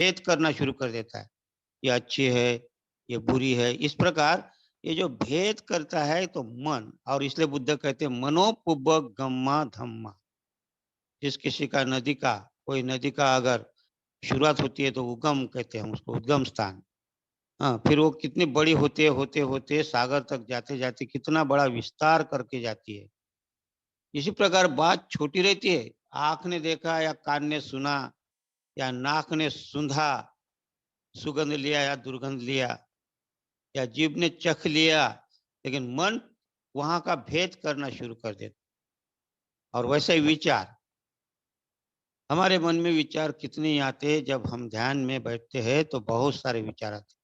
भेद करना शुरू कर देता है। ये अच्छी है, ये बुरी है। इस प्रकार ये जो भेद करता है तो मन, और इसलिए बुद्ध कहते हैं मनो पुब्ब गम्मा धम्मा। जिस किसी का नदी का, कोई नदी का अगर शुरुआत होती है तो उगम कहते हैं हम उसको, उद्गम स्थान। हाँ, फिर वो कितनी बड़ी होते होते होते सागर तक जाते जाते कितना बड़ा विस्तार करके जाती है। इसी प्रकार बात छोटी रहती है, आंख ने देखा या कान ने सुना या नाक ने सूंघा, सुगंध लिया या दुर्गंध लिया, या जीभ ने चख लिया, लेकिन मन वहां का भेद करना शुरू कर देता। और वैसे ही विचार, हमारे मन में विचार कितने आते हैं, जब हम ध्यान में बैठते हैं तो बहुत सारे विचार आते हैं।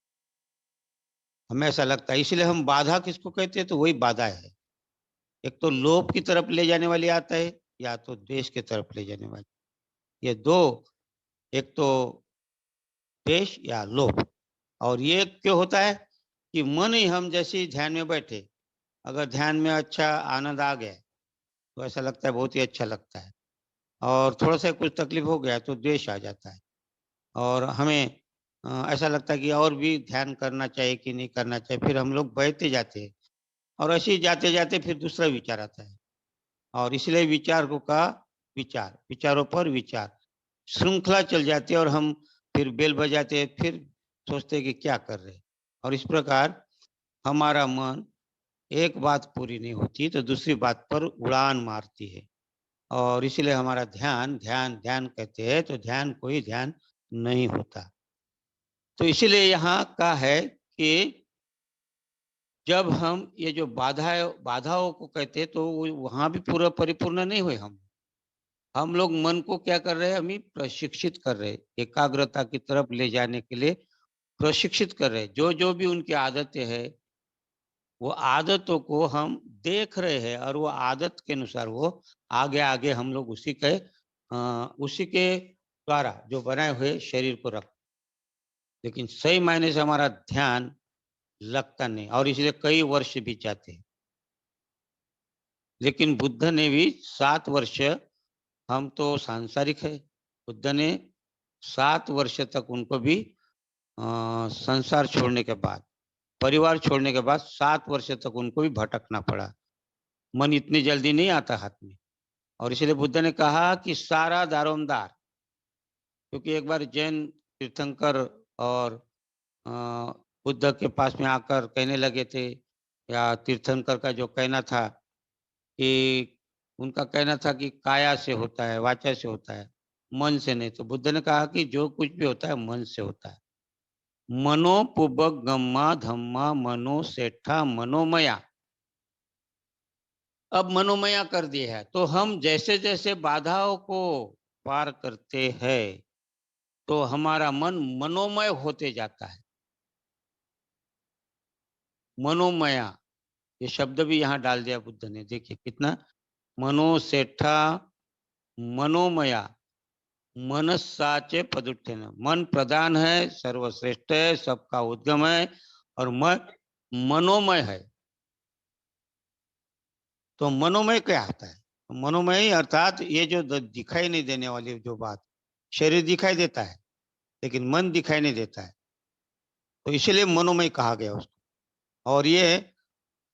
हमें ऐसा लगता है, इसलिए हम बाधा किसको कहते हैं, तो वही बाधा है। एक तो लोभ की तरफ ले जाने वाली आता है, या तो द्वेष की तरफ ले जाने वाली। ये दो, एक तो द्वेष या लोभ। और ये क्यों होता है कि मन ही, हम जैसे ही ध्यान में बैठे, अगर ध्यान में अच्छा आनंद आ गया तो ऐसा लगता है बहुत ही अच्छा लगता है, और थोड़ा सा कुछ तकलीफ हो गया तो द्वेष आ जाता है। और हमें ऐसा लगता है कि और भी ध्यान करना चाहिए कि नहीं करना चाहिए, फिर हम लोग बैठते जाते हैं, और ऐसे ही जाते जाते फिर दूसरा विचार आता है। और इसलिए विचार को कहा विचार, विचारों पर विचार, श्रृंखला चल जाती है, और हम फिर बेल बजाते हैं, फिर सोचते हैं कि क्या कर रहे हैं। और इस प्रकार हमारा मन एक बात पूरी नहीं होती तो दूसरी बात पर उड़ान मारती है, और इसलिए हमारा ध्यान ध्यान ध्यान कहते हैं तो ध्यान कोई ध्यान नहीं होता। तो इसीलिए यहाँ का है कि जब हम ये जो बाधाओं को कहते हैं तो वहां भी पूरा परिपूर्ण नहीं हुए हम लोग मन को क्या कर रहे हैं, हम ही प्रशिक्षित कर रहे हैं, एकाग्रता की तरफ ले जाने के लिए प्रशिक्षित कर रहे हैं। जो जो भी उनकी आदतें हैं, वो आदतों को हम देख रहे हैं, और वो आदत के अनुसार वो आगे आगे हम लोग उसी के द्वारा जो बनाए हुए शरीर को रख। लेकिन सही मायने से हमारा ध्यान लगता नहीं, और इसलिए कई वर्ष बीत जाते हैं। लेकिन बुद्ध ने भी 7 वर्ष, हम तो सांसारिक है, बुद्ध ने 7 वर्ष तक उनको भी संसार छोड़ने के बाद, परिवार छोड़ने के बाद 7 वर्ष तक उनको भी भटकना पड़ा। मन इतनी जल्दी नहीं आता हाथ में। और इसलिए बुद्ध ने कहा कि सारा दारोमदार, क्योंकि एक बार जैन तीर्थंकर और अ, बुद्ध के पास में आकर कहने लगे थे, या तीर्थंकर का जो कहना था कि, उनका कहना था कि काया से होता है, वाचा से होता है, मन से नहीं। तो बुद्ध ने कहा कि जो कुछ भी होता है मन से होता है। मनो पुबक गम्मा धम्मा मनो सेठा मनोमया। अब मनोमया कर दिया है, तो हम जैसे जैसे बाधाओं को पार करते हैं तो हमारा मन मनोमय होते जाता है। मनोमया, ये शब्द भी यहाँ डाल दिया बुद्ध ने, देखिए कितना। मनोसेठा मनोमया मनस्साचे पदुत्थेन। मन प्रधान है, सर्वश्रेष्ठ है, सबका उद्गम है, और मन मनोमय है। तो मनोमय क्या आता है? मनोमय अर्थात ये जो दिखाई नहीं देने वाली जो बात, शरीर दिखाई देता है लेकिन मन दिखाई नहीं देता है, तो इसलिए मनोमय कहा गया उसको। और ये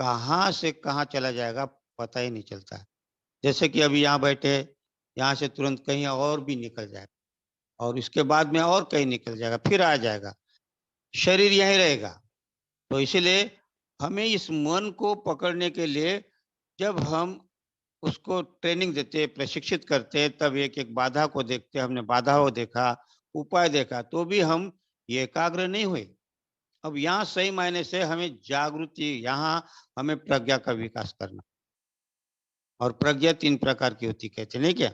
कहाँ से कहाँ चला जाएगा पता ही नहीं चलता है। जैसे कि अभी यहाँ बैठे, यहाँ से तुरंत कहीं और भी निकल जाएगा, और इसके बाद में और कहीं निकल जाएगा, फिर आ जाएगा, शरीर यहीं रहेगा। तो इसीलिए हमें इस मन को पकड़ने के लिए, जब हम उसको ट्रेनिंग देते हैं, प्रशिक्षित करते हैं, तब एक एक बाधा को देखते हैं। हमने बाधा को देखा, उपाय देखा, तो भी हम ये एकाग्र नहीं हुए। अब यहाँ सही मायने से हमें जागृति, यहाँ हमें प्रज्ञा का विकास करना। और प्रज्ञा 3 प्रकार की होती, कहते नहीं क्या?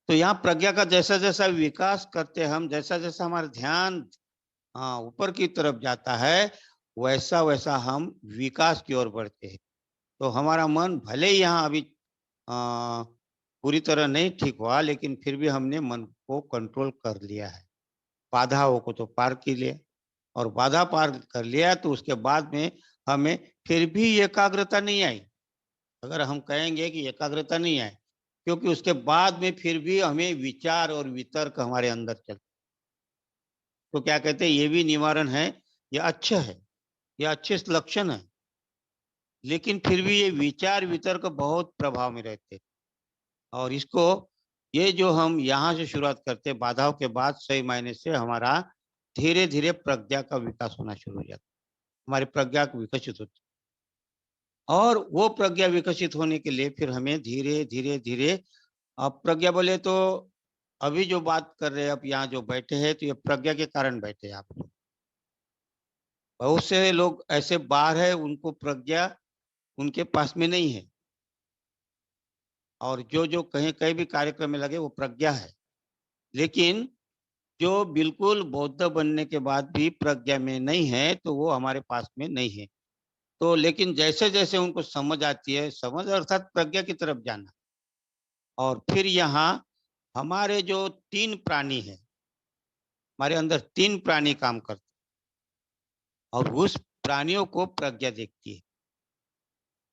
तो यहाँ प्रज्ञा का जैसा जैसा विकास करते हम, जैसा जैसा हमारा ध्यान ऊपर की तरफ जाता है, वैसा वैसा हम विकास की ओर बढ़ते हैं। तो हमारा मन भले ही यहाँ अभी पूरी तरह नहीं ठीक हुआ, लेकिन फिर भी हमने मन को कंट्रोल कर लिया है। बाधाओं को तो पार कर लिया, और बाधा पार कर लिया तो उसके बाद में हमें फिर भी एकाग्रता नहीं आई। अगर हम कहेंगे कि एकाग्रता नहीं आई, क्योंकि उसके बाद में फिर भी हमें विचार और वितर्क हमारे अंदर चलते, तो क्या कहते हैं, ये भी निवारण है, ये अच्छा है, ये अच्छे लक्षण है। लेकिन फिर भी ये विचार वितर्क बहुत प्रभाव में रहते हैं। और इसको, ये जो हम यहाँ से शुरुआत करते हैं बाधाओं के बाद, सही मायने से हमारा धीरे धीरे प्रज्ञा का विकास होना शुरू हो जाता है, हमारी प्रज्ञा विकसित होती है। और वो प्रज्ञा विकसित होने के लिए फिर हमें धीरे धीरे धीरे, अब प्रज्ञा बोले तो अभी जो बात कर रहे हैं, अब यहाँ जो बैठे हैं तो ये प्रज्ञा के कारण बैठे हैं आप लोग। बहुत से लोग ऐसे बाहर है, उनको प्रज्ञा उनके पास में नहीं है, और जो जो कहीं कहीं भी कार्यक्रम में लगे वो प्रज्ञा है। लेकिन जो बिल्कुल बौद्ध बनने के बाद भी प्रज्ञा में नहीं है, तो वो हमारे पास में नहीं है। तो लेकिन जैसे जैसे उनको समझ आती है, समझ अर्थात प्रज्ञा की तरफ जाना, और फिर यहाँ हमारे जो तीन प्राणी है, हमारे अंदर तीन प्राणी काम करते हैं, और उस प्राणियों को प्रज्ञा देखती है।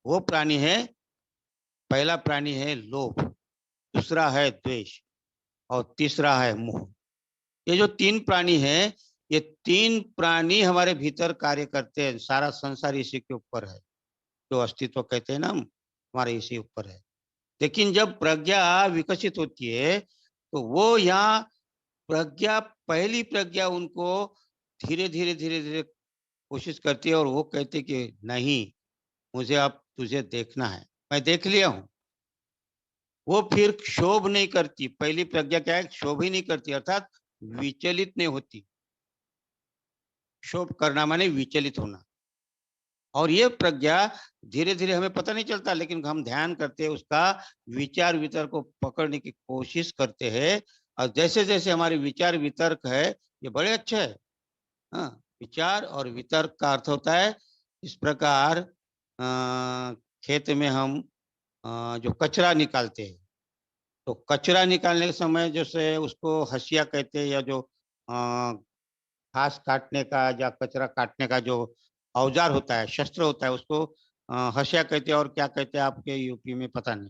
वो प्राणी है, पहला प्राणी है लोभ, दूसरा है द्वेष, और तीसरा है मोह। ये जो तीन प्राणी हैं, ये तीन प्राणी हमारे भीतर कार्य करते हैं। सारा संसार इसी के ऊपर है, जो अस्तित्व कहते हैं ना हम, हमारे इसी ऊपर है। लेकिन जब प्रज्ञा विकसित होती है, तो वो यहाँ प्रज्ञा, पहली प्रज्ञा उनको धीरे धीरे धीरे धीरे कोशिश करती है, और वो कहते कि नहीं, मुझे अब तुझे देखना है, मैं देख लिया हूँ। वो फिर क्षोभ नहीं करती। पहली प्रज्ञा क्या है, क्षोभ ही नहीं करती, अर्थात विचलित नहीं होती। क्षोभ करना माने विचलित होना। और ये प्रज्ञा धीरे धीरे हमें पता नहीं चलता, लेकिन हम ध्यान करते हैं, उसका विचार वितर्क को पकड़ने की कोशिश करते हैं। और जैसे जैसे हमारे विचार वितर्क है, ये बड़े अच्छे है। हाँ, विचार और वितर्क का अर्थ होता है इस प्रकार, खेत में हम जो कचरा निकालते हैं, तो कचरा निकालने के समय जैसे उसको हसिया कहते हैं, या जो घास काटने का या कचरा काटने का जो औजार होता है, शस्त्र होता है, उसको हसिया कहते हैं, और क्या कहते हैं आपके यूपी में पता नहीं।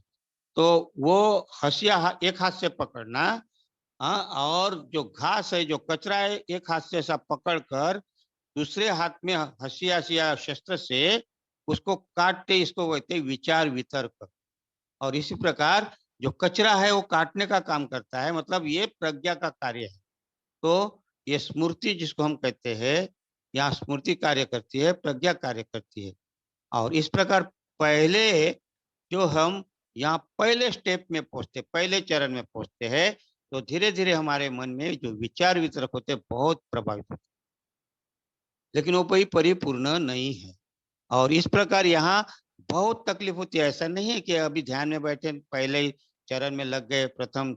तो वो हसिया एक हाथ से पकड़ना, हाँ, और जो घास है, जो कचरा है, एक हाथ से ऐसा पकड़ कर दूसरे हाथ में हसिया या शस्त्र से उसको काटते, इसको कहते हैं विचार वितर्क। और इसी प्रकार जो कचरा है वो काटने का काम करता है, मतलब ये प्रज्ञा का कार्य है। तो ये स्मृति जिसको हम कहते हैं, यहाँ स्मृति कार्य करती है, प्रज्ञा कार्य करती है। और इस प्रकार पहले जो हम यहाँ पहले स्टेप में पहुंचते, पहले चरण में पहुंचते हैं, तो धीरे धीरे हमारे मन में जो विचार वितरक होते हैं बहुत प्रभावित होते हैं, लेकिन वो कोई परिपूर्ण नहीं है। और इस प्रकार यहाँ बहुत तकलीफ होती है। ऐसा नहीं है कि अभी ध्यान में बैठे पहले ही चरण में लग गए, प्रथम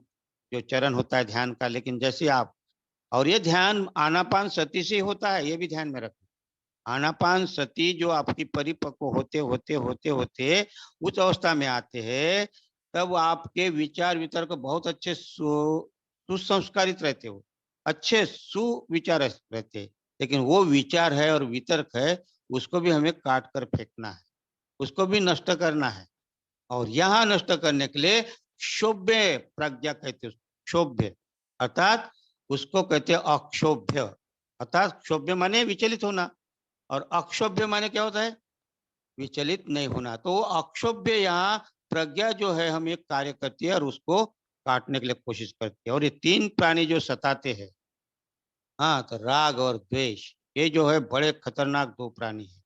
जो चरण होता है ध्यान का, लेकिन जैसे आप, और ये ध्यान आनापान सती से होता है, ये भी ध्यान में रखें। आनापान सती जो आपकी परिपक्व होते होते होते होते उस अवस्था में आते हैं, तब आपके विचार वितर्क बहुत अच्छे सुसंस्कारित रहते हो, अच्छे सुविचार रहते हैं। लेकिन वो विचार है और वितर्क है, उसको भी हमें काट कर फेंकना है, उसको भी नष्ट करना है। और यहाँ नष्ट करने के लिए क्षोभ्य प्रज्ञा कहते हैं, क्षोभ्य अर्थात उसको कहते हैं अक्षोभ्य। अर्थात क्षोभ्य माने विचलित होना, और अक्षोभ्य माने क्या होता है, विचलित नहीं होना। तो अक्षोभ्य यहाँ प्रज्ञा जो है हम एक कार्य करती है, और उसको काटने के लिए कोशिश करती है। और ये तीन प्राणी जो सताते हैं, हाँ, तो राग और द्वेष, ये जो है बड़े खतरनाक दो प्राणी है,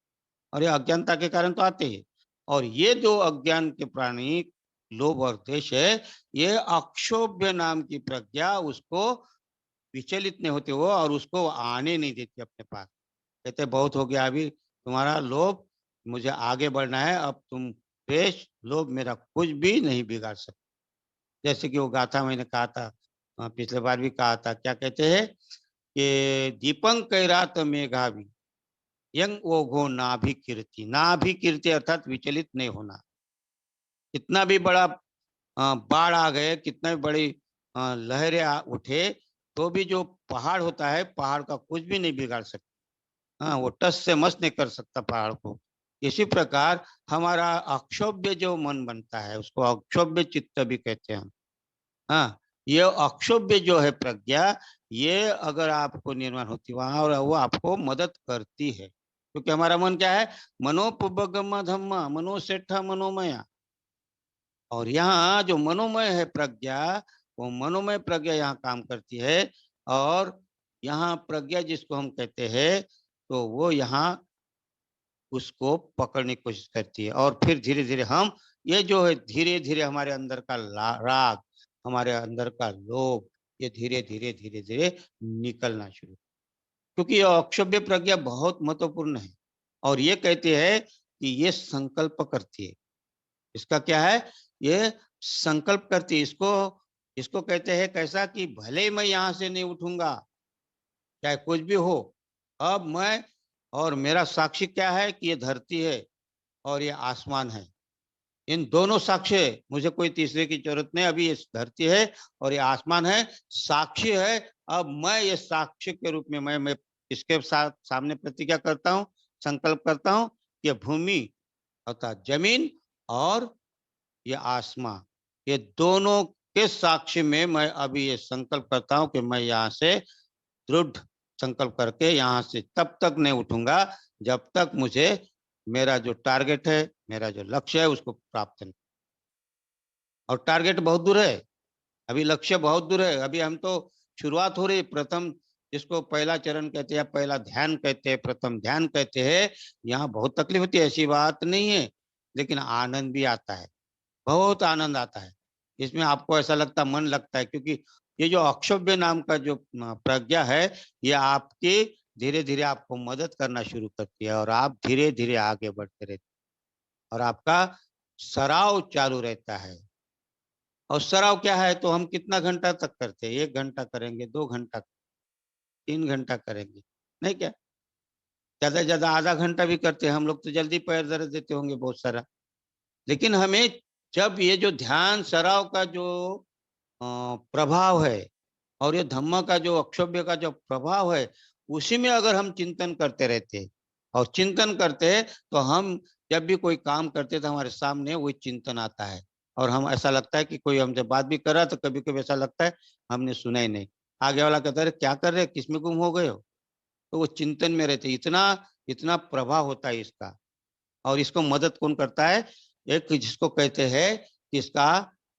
और ये अज्ञानता के कारण तो आते हैं। और ये दो अज्ञान के प्राणी, लोभ और द्वेष है, ये अक्षोभ्य नाम की प्रज्ञा उसको विचलित नहीं होते वो, और उसको आने नहीं देती अपने पास। कहते बहुत हो गया अभी तुम्हारा लोभ, मुझे आगे बढ़ना है, अब तुम द्वेष लोभ मेरा कुछ भी नहीं बिगाड़ सकते। जैसे कि वो गाथा मैंने कहा था, पिछले बार भी कहा था, क्या कहते हैं कि दीपं कैरात मेघावी यंग ओघो नाभि कीर्ति। नाभि कीर्ति अर्थात विचलित नहीं होना। कितना भी बड़ा बाढ़ आ गए, कितना भी बड़ी लहरें उठे, तो भी जो पहाड़ होता है, पहाड़ का कुछ भी नहीं बिगाड़ सकता। हाँ, वो टस से मस नहीं कर सकता पहाड़ को। इसी प्रकार हमारा अक्षोभ्य जो मन बनता है, उसको अक्षोभ्य चित्त भी कहते हैं हम। हाँ, ये अक्षोभ्य जो है प्रज्ञा, ये अगर आपको निर्माण होती वहां, और वो आपको मदद करती है, क्योंकि हमारा मन क्या है, मनोपुब्बगम धम्मा, मनोसेठा मनोमया। और यहाँ जो मनोमय है प्रज्ञा, वो मनोमय प्रज्ञा यहाँ काम करती है। और यहाँ प्रज्ञा जिसको हम कहते हैं, तो वो यहाँ उसको पकड़ने की कोशिश करती है। और फिर धीरे धीरे हम, ये जो है धीरे धीरे हमारे अंदर का राग, हमारे अंदर का लोभ, ये धीरे धीरे धीरे धीरे निकलना शुरू। क्योंकि ये अक्षोभ्य प्रज्ञा बहुत महत्वपूर्ण है। और ये कहते हैं कि ये संकल्प करती है। इसका क्या है, ये संकल्प करती है। इसको इसको कहते हैं कैसा, कि भले ही मैं यहाँ से नहीं उठूंगा, चाहे कुछ भी हो, अब मैं, और मेरा साक्षी क्या है, कि ये धरती है और ये आसमान है। इन दोनों साक्ष्य है, मुझे कोई तीसरे की जरूरत नहीं। अभी ये धरती है और ये आसमान है, साक्षी है। अब मैं ये साक्ष्य के रूप में मैं इसके साथ सामने प्रतिज्ञा करता हूँ, संकल्प करता हूँ कि भूमि अर्थात जमीन और ये आसमां, ये दोनों के साक्ष्य में मैं अभी ये संकल्प करता हूँ कि मैं यहाँ से दृढ़ संकल्प करके यहाँ से तब तक नहीं उठूंगा जब तक मुझे मेरा जो टारगेट है, मेरा जो लक्ष्य है, उसको प्राप्त नहीं। और टारगेट बहुत दूर है, अभी लक्ष्य बहुत दूर है। अभी हम तो शुरुआत हो रही, प्रथम जिसको पहला चरण कहते हैं, पहला ध्यान कहते हैं, प्रथम ध्यान कहते हैं। यहाँ बहुत तकलीफ होती है, ऐसी बात नहीं है, लेकिन आनंद भी आता है, बहुत आनंद आता है। इसमें आपको ऐसा लगता, मन लगता है, क्योंकि ये जो अक्षोभ्य नाम का जो प्रज्ञा है, ये आपकी धीरे धीरे आपको मदद करना शुरू करती है, और आप धीरे धीरे आगे बढ़ते रहते हैं, और आपका सराव चालू रहता है। और सराव क्या है, तो हम कितना घंटा तक करते हैं, 1 घंटा करेंगे, 2 घंटा, 3 घंटा करेंगे, नहीं क्या, ज्यादा से ज्यादा आधा घंटा भी करते हैं हम लोग, तो जल्दी पैर दर्द देते होंगे बहुत सारा। लेकिन हमें जब ये जो ध्यान सराव का जो प्रभाव है, और ये धम्म का जो अक्षोभ्य का जो प्रभाव है, उसी में अगर हम चिंतन करते रहते हैं और चिंतन करते हैं, तो हम जब भी कोई काम करते हैं तो हमारे सामने वही चिंतन आता है। और हम, ऐसा लगता है कि कोई हमसे बात भी कर रहा है, तो कभी कभी ऐसा लगता है हमने सुना ही नहीं। आगे वाला कहता है क्या कर रहे हैं, किसमें गुम हो गए हो, तो वो चिंतन में रहते। इतना इतना प्रभाव होता है इसका। और इसको मदद कौन करता है, एक जिसको कहते हैं कि इसका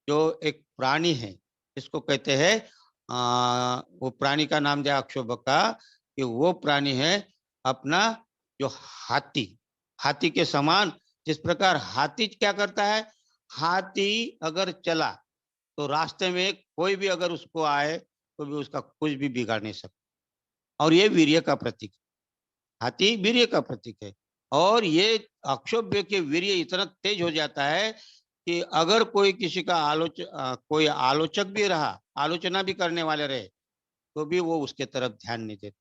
जो एक प्राणी है, इसको कहते हैं, वो प्राणी का नाम दिया अक्षोभ का, कि वो प्राणी है अपना जो हाथी, हाथी के समान। जिस प्रकार हाथी क्या करता है, हाथी अगर चला तो रास्ते में कोई भी अगर उसको आए तो भी उसका कुछ भी बिगाड़ नहीं सकता। और ये वीर्य का प्रतीक, हाथी वीर्य का प्रतीक है। और ये अक्षोभ्य के वीर्य इतना तेज हो जाता है कि अगर कोई किसी का कोई आलोचक भी रहा, आलोचना भी करने वाले रहे, तो भी वो उसके तरफ ध्यान नहीं देता।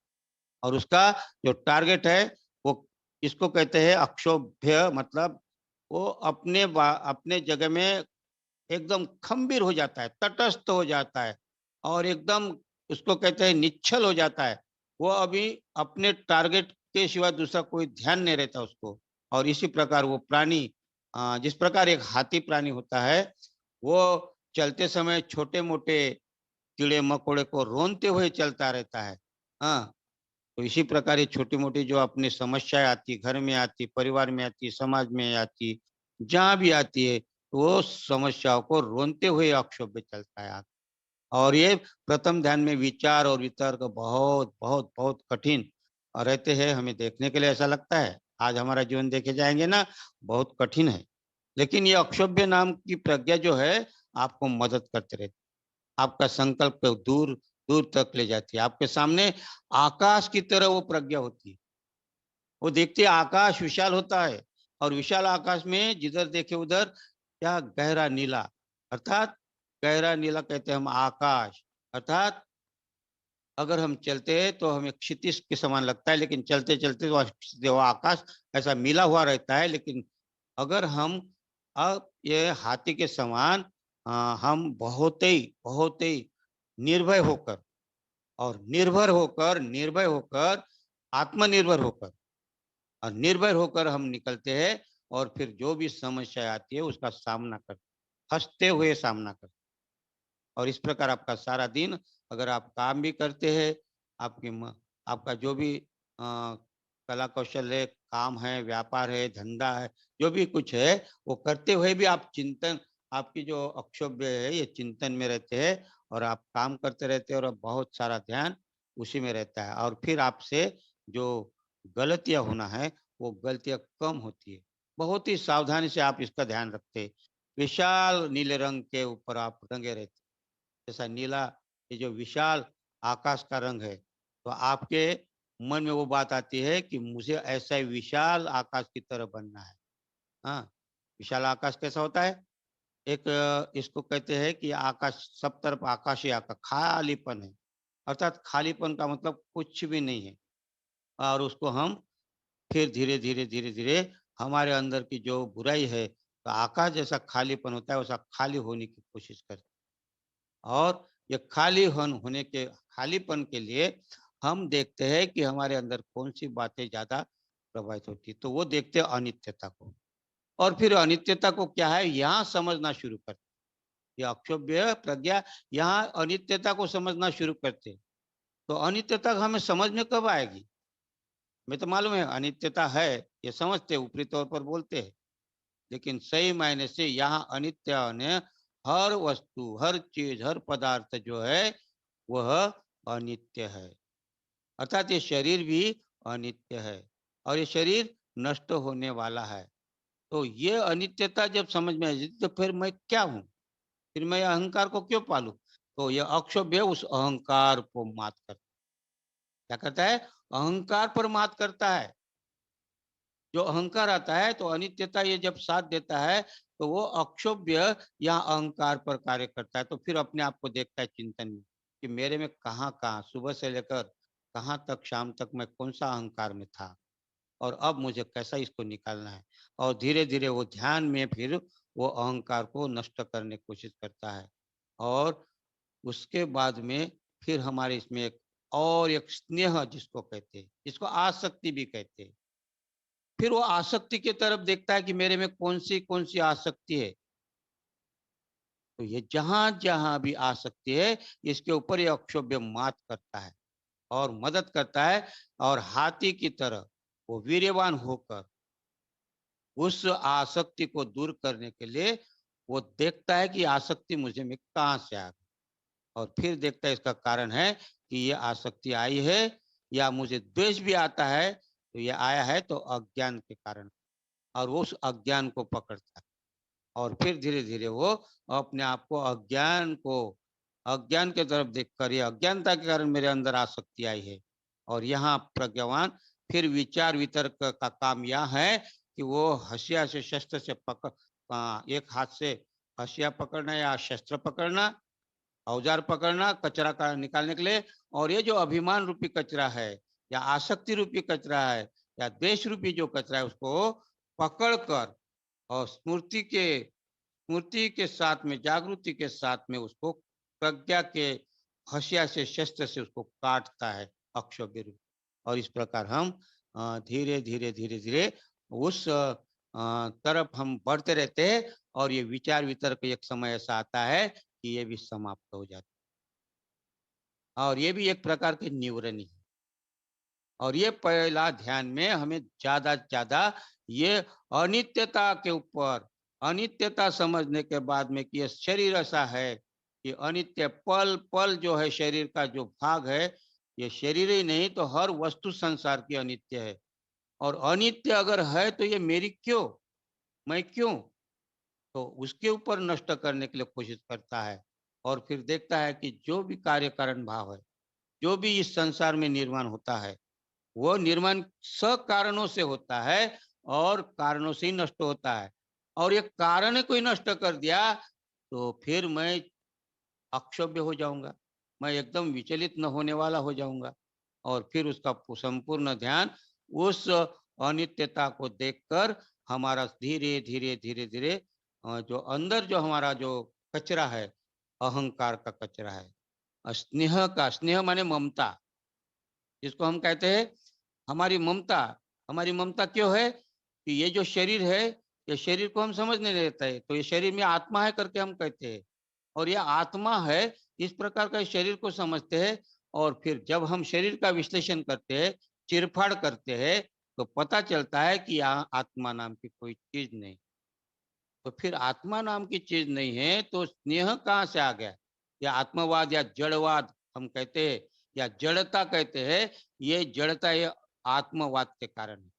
और उसका जो टारगेट है, वो इसको कहते हैं अक्षोभ्य, मतलब वो अपने जगह में एकदम खंबीर हो जाता है, तटस्थ हो जाता है, और एकदम उसको कहते हैं निश्चल हो जाता है। वो अभी अपने टारगेट के सिवा दूसरा कोई ध्यान नहीं रहता उसको। और इसी प्रकार वो प्राणी, जिस प्रकार एक हाथी प्राणी होता है, वो चलते समय छोटे मोटे कीड़े मकोड़े को रोनते हुए चलता रहता है। हाँ, तो इसी प्रकार ये छोटी मोटी जो अपनी समस्याएं आती, घर में आती, परिवार में आती, समाज में आती, जहां भी आती है, तो वो समस्याओं को रोनते हुए अक्षोभ्य चलता है। और ये प्रथम ध्यान में विचार और वितर्क बहुत बहुत बहुत कठिन रहते हैं। हमें देखने के लिए ऐसा लगता है, आज हमारा जीवन देखे जाएंगे ना, बहुत कठिन है। लेकिन ये अक्षोभ्य नाम की प्रज्ञा जो है, आपको मदद करते रहती, आपका संकल्प को दूर दूर तक ले जाती है। आपके सामने आकाश की तरह वो प्रज्ञा होती है। वो देखते आकाश विशाल होता है, और विशाल आकाश में जिधर देखे उधर क्या गहरा नीला, अर्थात गहरा नीला कहते हैं हम आकाश। अर्थात अगर हम चलते हैं तो हमें क्षितिज के समान लगता है, लेकिन चलते चलते वो आकाश ऐसा मिला हुआ रहता है। लेकिन अगर हम अब ये हाथी के समान, हम बहुत ही निर्भय होकर, और निर्भय होकर, आत्मनिर्भर होकर, और निर्भर होकर हम निकलते हैं। और फिर जो भी समस्या आती है उसका सामना करते, हंसते हुए सामना करते। और इस प्रकार आपका सारा दिन अगर आप काम भी करते हैं, आपकी आपका जो भी कला कौशल है, काम है, व्यापार है, धंधा है, जो भी कुछ है, वो करते हुए भी आप चिंतन, आपकी जो अक्षोभ्य है, ये चिंतन में रहते हैं और आप काम करते रहते हैं और बहुत सारा ध्यान उसी में रहता है और फिर आपसे जो गलतियाँ होना है, वो गलतियाँ कम होती है। बहुत ही सावधानी से आप इसका ध्यान रखते हैं। विशाल नीले रंग के ऊपर आप रंगे रहते हैं। जैसा नीला, ये जो विशाल आकाश का रंग है, तो आपके मन में वो बात आती है कि मुझे ऐसा ही विशाल आकाश की तरह बनना है। हाँ, विशाल आकाश कैसा होता है? एक इसको कहते हैं कि आकाश, सब तरफ आकाश ही आकाश, खालीपन है। अर्थात खालीपन का मतलब कुछ भी नहीं है और उसको हम फिर धीरे-धीरे, धीरे-धीरे हमारे अंदर की जो बुराई है, तो आकाश जैसा खालीपन होता है, वैसा खाली होने की कोशिश करते हैं। और ये होने के खालीपन के लिए हम देखते हैं कि हमारे अंदर कौन-सी बातें ज़्यादा प्रभावित होती है, तो वो देखते हैं अनित्यता को। और फिर अनित्यता को क्या है, यहाँ समझना शुरू करते हैं। ये अक्षोभ्य प्रज्ञा यहाँ अनित्यता को समझना शुरू करते हैं। तो अनित्यता हमें समझ में कब आएगी? हमें तो मालूम है अनित्यता है, ये समझते हैं, ऊपरी तौर पर बोलते हैं। लेकिन सही मायने से यहाँ अनित्य ने हर वस्तु, हर चीज़, हर पदार्थ जो है, वह अनित्य है। अर्थात ये शरीर भी अनित्य है और ये शरीर नष्ट होने वाला है। तो ये अनित्यता जब समझ में आई तो फिर मैं क्या हूँ? फिर मैं अहंकार को क्यों पालूँ? तो ये अक्षोभ्य उस अहंकार को मात करता है। क्या करता है? अहंकार पर मात करता है। जो अहंकार आता है तो अनित्यता ये जब साथ देता है तो वो अक्षोभ्य या अहंकार पर कार्य करता है। तो फिर अपने आप को देखता है चिंतन में कि मेरे में कहाँ-कहाँ सुबह से लेकर कहाँ तक शाम तक मैं कौन-सा अहंकार में था और अब मुझे कैसा इसको निकालना है। और धीरे-धीरे वो ध्यान में फिर वो अहंकार को नष्ट करने की कोशिश करता है। और उसके बाद में फिर हमारे इसमें एक और एक स्नेह जिसको कहते हैं, जिसको आसक्ति भी कहते हैं। फिर वो आसक्ति की तरफ देखता है कि मेरे में कौन सी आसक्ति है। तो ये जहाँ-जहाँ भी आसक्ति है, इसके ऊपर ये अक्षोभ्य मात करता है और मदद करता है और हाथी की तरह वो वीर्यवान होकर उस आसक्ति को दूर करने के लिए वो देखता है कि आसक्ति मुझे में कहाँ से आ गई और फिर देखता है इसका कारण है कि ये आसक्ति आई है या मुझे द्वेष भी आता है, तो ये आया है तो अज्ञान के कारण और वो उस अज्ञान को पकड़ता है। और फिर धीरे-धीरे वो अपने आप को अज्ञान की तरफ देखकर ये अज्ञानता के कारण मेरे अंदर आसक्ति आई है। और यहाँ प्रज्ञावान फिर विचार वितर्क का काम यह है कि वो हँसिया से शस्त्र से एक हाथ से हँसिया पकड़ना या शस्त्र पकड़ना, औजार पकड़ना कचरा का निकालने के लिए और ये जो अभिमान रूपी कचरा है या आसक्ति रूपी कचरा है या देश रूपी जो कचरा है उसको पकड़ कर और स्मृति के साथ में, जागृति के साथ में उसको प्रज्ञा के हसिया से, शस्त्र से उसको काटता है अक्षोभ्य रूप। और इस प्रकार हम धीरे, धीरे, धीरे, धीरे उस तरफ हम बढ़ते रहते हैं और ये विचार वितर्क एक समय ऐसा आता है कि ये भी समाप्त हो जाता है। और ये भी एक प्रकार की न्यूरनी है। और ये पहला ध्यान में हमें ज़्यादा से ज़्यादा ये अनित्यता के ऊपर, अनित्यता समझने के बाद में कि ये शरीर ऐसा है कि अनित्य पल-पल जो है शरीर का जो भाग है, ये शरीर ही नहीं तो हर वस्तु संसार की अनित्य है। और अनित्य अगर है तो ये मेरी क्यों? मैं क्यों? तो उसके ऊपर नष्ट करने के लिए कोशिश करता है। और फिर देखता है कि जो भी कार्य कारण भाव है, जो भी इस संसार में निर्माण होता है वो निर्माण सकारणों से होता है और कारणों से ही नष्ट होता है। और ये कारण को ही नष्ट कर दिया तो फिर मैं अक्षोभ्य हो जाऊंगा, मैं एकदम विचलित न होने वाला हो जाऊंगा और फिर उसका संपूर्ण ध्यान उस अनित्यता को देखकर हमारा धीरे धीरे धीरे धीरे जो अंदर जो हमारा जो कचरा है, अहंकार का कचरा है, स्नेह माने ममता, जिसको हम कहते हैं हमारी ममता। हमारी ममता क्यों है कि ये जो शरीर है, ये शरीर को हम समझ नहीं लेते हैं, तो ये शरीर में आत्मा है करके हम कहते हैं और ये आत्मा है, इस प्रकार का शरीर को समझते हैं। और फिर जब हम शरीर का विश्लेषण करते हैं, चिरफाड़ करते हैं, तो पता चलता है कि यहाँ आत्मा नाम की कोई चीज नहीं। तो फिर आत्मा नाम की चीज नहीं है तो स्नेह कहाँ से आ गया? या आत्मवाद या जड़वाद हम कहते हैं, या जड़ता कहते हैं, ये जड़ता ये आत्मवाद के कारण है।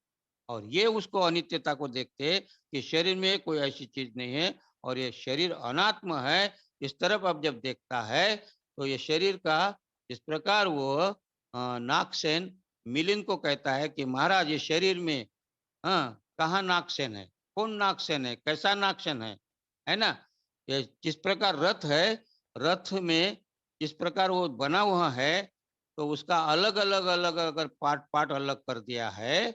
और ये उसको अनित्यता को देखते हैं कि शरीर में कोई ऐसी चीज नहीं है और ये शरीर अनात्म है। इस तरफ अब जब देखता है तो ये शरीर का इस प्रकार वो नागसेन मिलिंद को कहता है कि महाराज ये शरीर में हाँ कहाँ नागसेन है, कौन नागसेन है, कैसा नागसेन है ना? ये जिस प्रकार रथ है, रथ में जिस प्रकार वो बना हुआ है, तो उसका अलग अलग अलग अगर पार्ट पार्ट अलग कर दिया है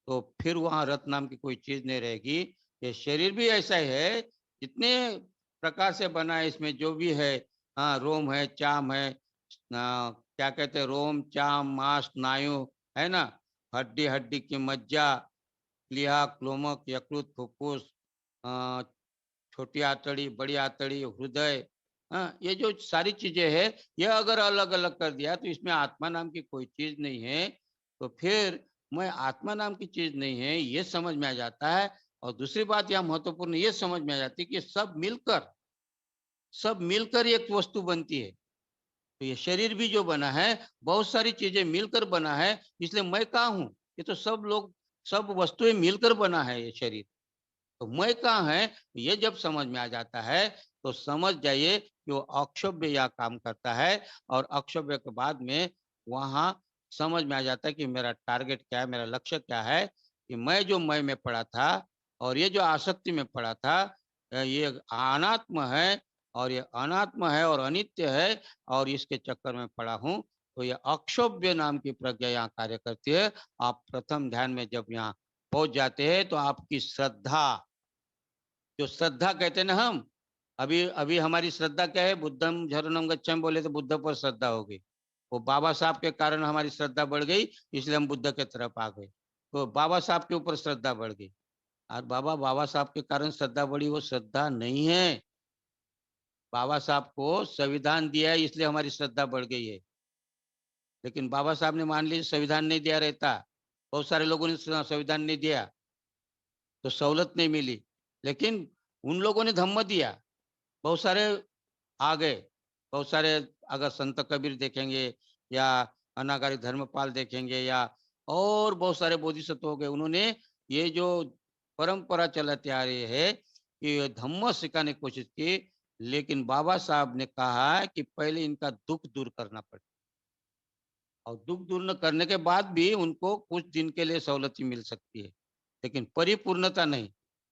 तो फिर वहां रथ नाम की कोई चीज नहीं रहेगी। ये शरीर भी ऐसा ही है, जितने प्रकार से बना है, इसमें जो भी है, हाँ रोम है, चाम है, क्या कहते हैं, रोम चाम मांस स्नायु, है ना, हड्डी हड्डी की मज्जा, प्लीहा क्लोमक यकृत फुफ्फुस, अ, छोटी आंतड़ी बड़ी आंतड़ी हृदय, हाँ ये जो सारी चीजें है, ये अगर अलग अलग कर दिया तो इसमें आत्मा नाम की कोई चीज नहीं है। तो फिर मैं आत्मा नाम की चीज नहीं है ये समझ में आ जाता है। और दूसरी बात यह महत्वपूर्ण ये समझ में आ जाती है कि सब मिलकर एक वस्तु बनती है। तो ये शरीर भी जो बना है, बहुत सारी चीजें मिलकर बना है, इसलिए मैं कहाँ हूँ? ये तो सब लोग, सब वस्तुएं मिलकर बना है ये शरीर। तो मैं कहाँ है, ये जब समझ में आ जाता है तो समझ जाइए कि वो अक्षोभ्य यह काम करता है। और अक्षोभ्य के बाद में वहां समझ में आ जाता है कि मेरा टारगेट क्या है, मेरा लक्ष्य क्या है, कि मैं जो मैं में पड़ा था और ये जो आसक्ति में पड़ा था, ये अनात्म है और ये अनात्म है और अनित्य है और इसके चक्कर में पड़ा हूँ। तो ये अक्षोभ्य नाम की प्रज्ञा यहाँ कार्य करती है। आप प्रथम ध्यान में जब यहाँ पहुंच जाते हैं तो आपकी श्रद्धा, जो श्रद्धा कहते हैं ना हम, अभी अभी हमारी श्रद्धा क्या है, बुद्धम शरणम गच्छामि बोले तो बुद्ध पर श्रद्धा हो गई। वो बाबा साहब के कारण हमारी श्रद्धा बढ़ गई, इसलिए हम बुद्ध के तरफ आ गए। तो बाबा साहब के ऊपर श्रद्धा बढ़ गई। और बाबा साहब के कारण श्रद्धा बढ़ी, वो श्रद्धा नहीं है। बाबा साहब को संविधान दिया है इसलिए हमारी श्रद्धा बढ़ गई है। लेकिन बाबा साहब ने मान लीजिए संविधान नहीं दिया रहता, बहुत सारे लोगों ने संविधान नहीं दिया तो सहूलत नहीं मिली। लेकिन उन लोगों ने धम्म दिया, बहुत सारे आ गए। बहुत सारे अगर संत कबीर देखेंगे या अनागारी धर्मपाल देखेंगे या और बहुत सारे बोधिसत्व हो गए, उन्होंने ये जो परंपरा चलाते आ रही है कि धम्म सिखाने की कोशिश की। लेकिन बाबा साहब ने कहा कि पहले इनका दुख दूर करना पड़ेगा, और दुख दूर न करने के बाद भी उनको कुछ दिन के लिए सहूलत मिल सकती है, लेकिन परिपूर्णता नहीं।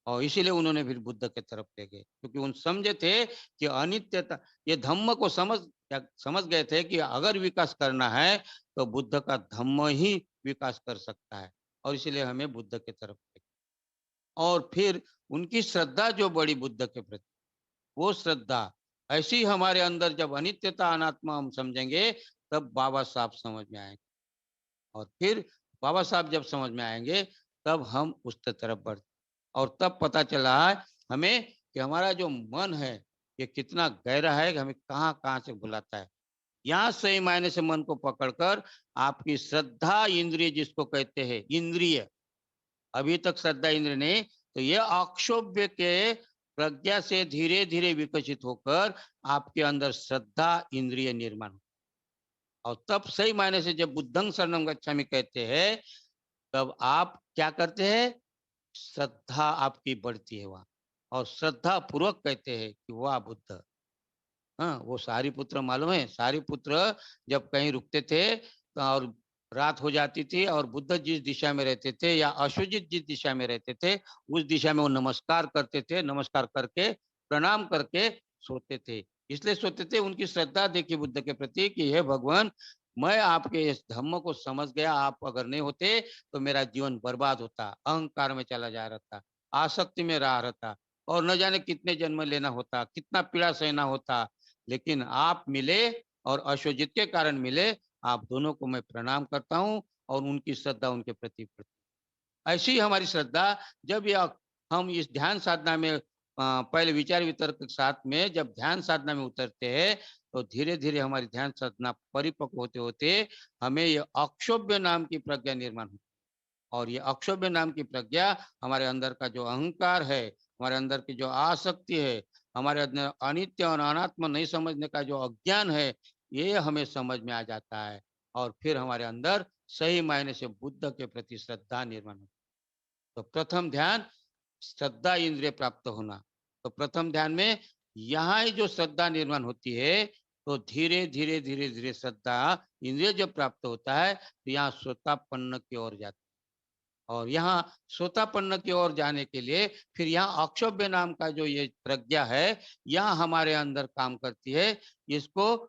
और इसीलिए उन्होंने फिर बुद्ध के तरफ ले गए, क्योंकि उन समझे थे कि अनित्यता, ये धम्म को समझ गए थे कि अगर विकास करना है तो बुद्ध का धम्म ही विकास कर सकता है। और इसीलिए हमें बुद्ध के तरफ ले गए। और फिर उनकी श्रद्धा जो बड़ी बुद्ध के प्रति, वो श्रद्धा ऐसी हमारे अंदर जब अनित्यता अनात्मा हम समझेंगे, तब बाबा साहब समझ में आएंगे। और फिर बाबा साहब जब समझ में आएंगे तब हम उसके तरफ बढ़, और तब पता चला हमें कि हमारा जो मन है ये कितना गहरा है, कि हमें कहाँ कहाँ से बुलाता है। यहाँ सही मायने से मन को पकड़कर आपकी श्रद्धा इंद्रिय जिसको कहते हैं इंद्रिय, अभी तक श्रद्धा इंद्रिय नहीं, तो ये अक्षोभ्य के प्रज्ञा से धीरे धीरे विकसित होकर आपके अंदर श्रद्धा इंद्रिय निर्माण। और तब सही मायने से जब बुद्धं शरणं गच्छामि कहते हैं, तब आप क्या करते हैं, श्रद्धा आपकी बढ़ती है वहां। और श्रद्धा पूर्वक कहते हैं कि वाह बुद्ध। हाँ वो सारिपुत्र मालूम है, सारिपुत्र जब कहीं रुकते थे तो और रात हो जाती थी और बुद्ध जिस दिशा में रहते थे या अशुजित जिस दिशा में रहते थे, उस दिशा में वो नमस्कार करते थे, नमस्कार करके प्रणाम करके सोते थे। इसलिए सोते थे, उनकी श्रद्धा देखिए बुद्ध के प्रति कि हे भगवान, मैं आपके इस धम्म को समझ गया, आप अगर नहीं होते तो मेरा जीवन बर्बाद होता, अहंकार में चला जा रहा था, आसक्ति में रहा रहता, और न जाने कितने जन्म लेना होता, कितना पीड़ा सहना होता। लेकिन आप मिले और अशोजित के कारण मिले, आप दोनों को मैं प्रणाम करता हूँ और उनकी श्रद्धा उनके प्रति ऐसी ही हमारी श्रद्धा। जब यह हम इस ध्यान साधना में पहले विचार वितर्क के साथ में जब ध्यान साधना में उतरते हैं, तो धीरे धीरे हमारी ध्यान साधना परिपक्व होते होते हमें ये अक्षोभ्य नाम की प्रज्ञा निर्माण होती है। और ये अक्षोभ्य नाम की प्रज्ञा हमारे अंदर का जो अहंकार है, हमारे अंदर की जो आसक्ति है, हमारे अंदर अनित्य और अनात्म नहीं समझने का जो अज्ञान है, ये हमें समझ में आ जाता है। और फिर हमारे अंदर सही मायने से बुद्ध के प्रति श्रद्धा निर्माण होती है। तो प्रथम ध्यान श्रद्धा इंद्रिय प्राप्त होना। तो प्रथम ध्यान में यहाँ ही जो श्रद्धा निर्माण होती है, तो धीरे धीरे धीरे धीरे श्रद्धा इंद्रिय जब प्राप्त होता है तो यहाँ श्रोतापन्न की ओर जाता है। और यहाँ श्रोतापन्न की ओर जाने के लिए फिर यहाँ अक्षोभ्य नाम का जो ये प्रज्ञा है, यहाँ हमारे अंदर काम करती है। इसको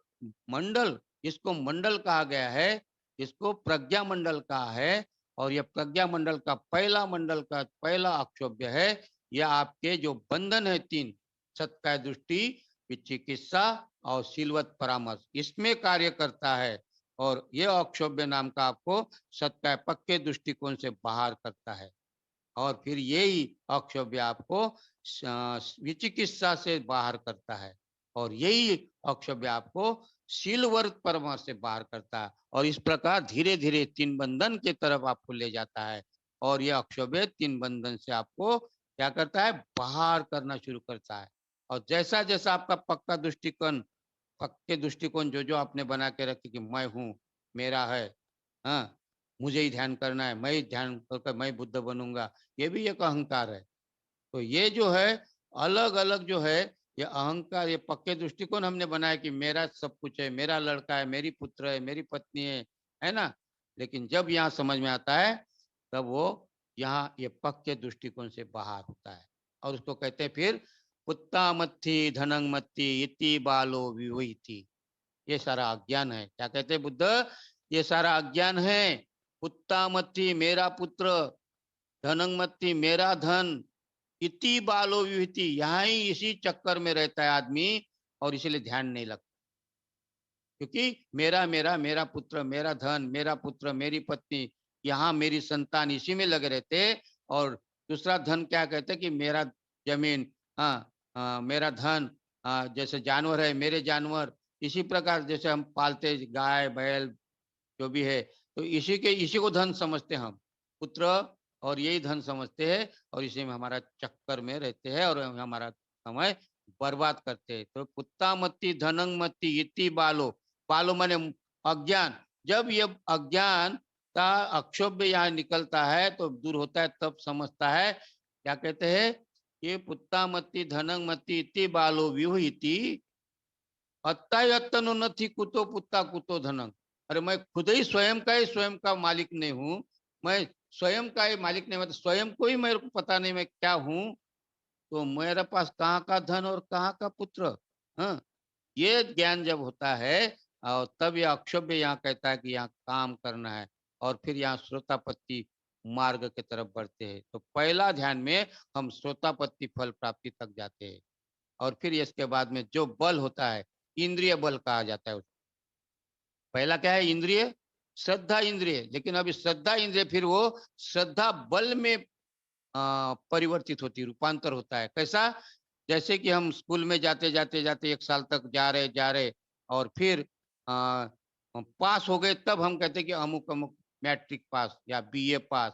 इसको मंडल कहा गया है, इसको प्रज्ञा मंडल कहा है। और यह प्रज्ञा मंडल का पहला अक्षोभ्य है। यह आपके जो बंधन है तीन, सत्काय दृष्टि, विचिकित्सा और शीलवत परामर्श, इसमें कार्य करता है। और यह अक्षोभ्य नाम का आपको सत्काय पक्के दृष्टिकोण से बाहर करता है। और फिर यही अक्षोभ्य आपको विचिकित्सा से बाहर करता है। और यही अक्षोभ्य आपको शीलवर्त परामर्श से बाहर करता है। और इस प्रकार धीरे धीरे तीन बंधन की तरफ आपको ले जाता है। और यह अक्षोभ्य तीन बंधन से आपको क्या करता है, बाहर करना शुरू करता है। और जैसा जैसा आपका पक्के दृष्टिकोण जो जो आपने बना के रखे कि मैं हूँ, मेरा है, हाँ, मुझे ही ध्यान करना है, मैं ही ध्यान करके मैं बुद्ध बनूंगा, ये भी एक अहंकार है। तो ये जो है अलग अलग जो है, ये अहंकार, ये पक्के दृष्टिकोण हमने बनाया कि मेरा सब कुछ है, मेरा लड़का है, मेरी पुत्र है, मेरी पत्नी है ना। लेकिन जब यहाँ समझ में आता है तब वो यहाँ ये पक्के दृष्टिकोण से बाहर होता है। और उसको कहते हैं फिर पुत्ता मत्थि धनंग मत्थि इति बालो विवहिति। ये सारा अज्ञान है। क्या कहते हैं बुद्ध, ये सारा अज्ञान है। पुत्ता मत्थि मेरा पुत्र, धनंग मत्थि मेरा धन, इति बालो विवहिति, यहाँ ही इसी चक्कर में रहता है आदमी। और इसीलिए ध्यान नहीं लगता, क्योंकि मेरा मेरा मेरा पुत्र, मेरा धन, मेरा पुत्र, मेरी पत्नी, यहाँ मेरी संतान, इसी में लगे रहते। और दूसरा धन क्या कहते हैं कि मेरा जमीन, हाँ, मेरा धन, जैसे जानवर है मेरे जानवर, इसी प्रकार जैसे हम पालते गाय बैल जो भी है, तो इसी को धन समझते हम, पुत्र, और यही धन समझते हैं। और इसी में हमारा चक्कर में रहते हैं और हमारा समय बर्बाद करते हैं। तो पुत्ता मत्ती धनंग मत्ती इति बालो, बालो माने अज्ञान। जब ये अज्ञान का अक्षोभ्य यहाँ निकलता है तो दूर होता है, तब समझता है। क्या कहते हैं, ये पुत्ता मत्ती धनंग मत्ती इति बालो विवहिति अत्ता अत्तनो नथी कुतो पुत्ता कुतो धनंग। अरे मैं खुद ही स्वयं का मालिक नहीं हूँ, मैं स्वयं का ही मालिक नहीं, मतलब स्वयं को ही मेरे को पता नहीं मैं क्या हूँ। तो मेरे पास कहाँ का धन और कहाँ का पुत्र। हाँ, ये ज्ञान जब होता है और तब यह अक्षोभ्य यहाँ कहता है कि यहाँ काम करना है। और फिर यहाँ श्रोतापत्ति मार्ग की तरफ बढ़ते हैं। तो पहला ध्यान में हम श्रोतापत्ति फल प्राप्ति तक जाते हैं। और फिर इसके बाद में जो बल होता है, इंद्रिय बल कहा जाता है उसको। पहला क्या है, इंद्रिय, श्रद्धा इंद्रिय। लेकिन अभी श्रद्धा इंद्रिय फिर वो श्रद्धा बल में परिवर्तित होती, रूपांतर होता है। कैसा, जैसे कि हम स्कूल में जाते जाते जाते एक साल तक जा रहे और फिर पास हो गए, तब हम कहते कि अमुक अमुक मैट्रिक पास या बीए पास,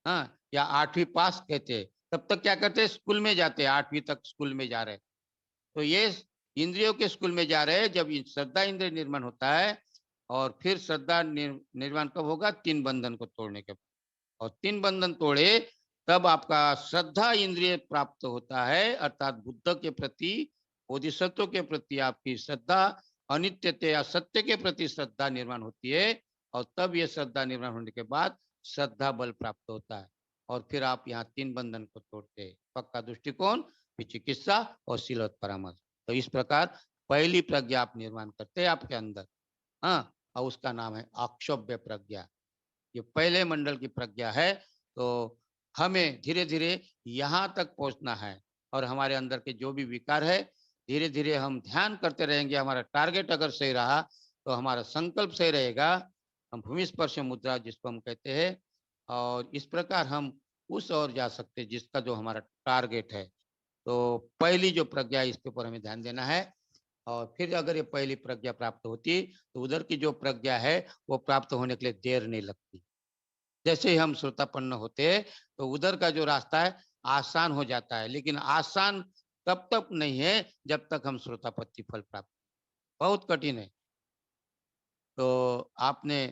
हाँ, या 8वीं पास कहते। तब तक क्या करते, स्कूल में जाते, 8वीं तक स्कूल में जा रहे। तो ये इंद्रियों के स्कूल में जा रहे हैं। जब श्रद्धा इंद्रिय निर्माण होता है और फिर श्रद्धा निर्माण कब होगा, तीन बंधन को तोड़ने के बाद। और तीन बंधन तोड़े तब आपका श्रद्धा इंद्रिय प्राप्त होता है, अर्थात बुद्ध के प्रति, बोधिसत्व के प्रति आपकी श्रद्धा, अनित्यते या सत्य के प्रति श्रद्धा निर्माण होती है। और तब ये श्रद्धा निर्माण होने के बाद श्रद्धा बल प्राप्त होता है। और फिर आप यहाँ तीन बंधन को तोड़ते हैं, पक्का दृष्टिकोण, चिकित्सा और शीलवत परामर्श। तो इस प्रकार पहली प्रज्ञा आप निर्माण करते हैं आपके अंदर, हाँ, और उसका नाम है अक्षोभ्य प्रज्ञा। ये पहले मंडल की प्रज्ञा है। तो हमें धीरे धीरे यहाँ तक पहुंचना है। और हमारे अंदर के जो भी विकार है, धीरे धीरे हम ध्यान करते रहेंगे। हमारा टारगेट अगर सही रहा तो हमारा संकल्प सही रहेगा, हम भूमि स्पर्श मुद्रा जिसको हम कहते हैं, और इस प्रकार हम उस ओर जा सकते हैं जिसका जो हमारा टारगेट है। तो पहली जो प्रज्ञा, इसके ऊपर हमें ध्यान देना है। और फिर अगर ये पहली प्रज्ञा प्राप्त होती तो उधर की जो प्रज्ञा है वो प्राप्त होने के लिए देर नहीं लगती। जैसे ही हम श्रोतापन्न होते हैं तो उधर का जो रास्ता है आसान हो जाता है, लेकिन आसान तब तक नहीं है जब तक हम श्रोतापत्ति फल प्राप्त, बहुत कठिन है। तो आपने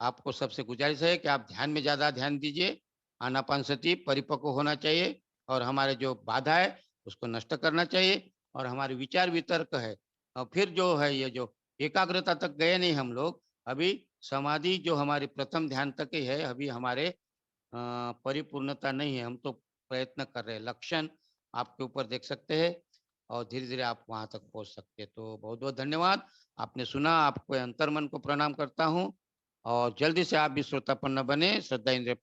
आपको सबसे गुजारिश है कि आप ध्यान में ज्यादा ध्यान दीजिए। आनापानसति परिपक्व होना चाहिए और हमारे जो बाधा है उसको नष्ट करना चाहिए, और हमारे विचार वितर्क है और फिर जो है ये जो एकाग्रता तक गए नहीं हम लोग, अभी समाधि जो हमारी प्रथम ध्यान तक ही है, अभी हमारे परिपूर्णता नहीं है। हम तो प्रयत्न कर रहे हैं, लक्षण आपके ऊपर देख सकते हैं और धीरे धीरे आप वहां तक पहुंच सकते हैं। तो बहुत बहुत धन्यवाद, आपने सुना। आपको अंतर्मन को प्रणाम करता हूँ और जल्दी से आप भी श्रोतापन्न बने। श्रद्धा इंद्रिय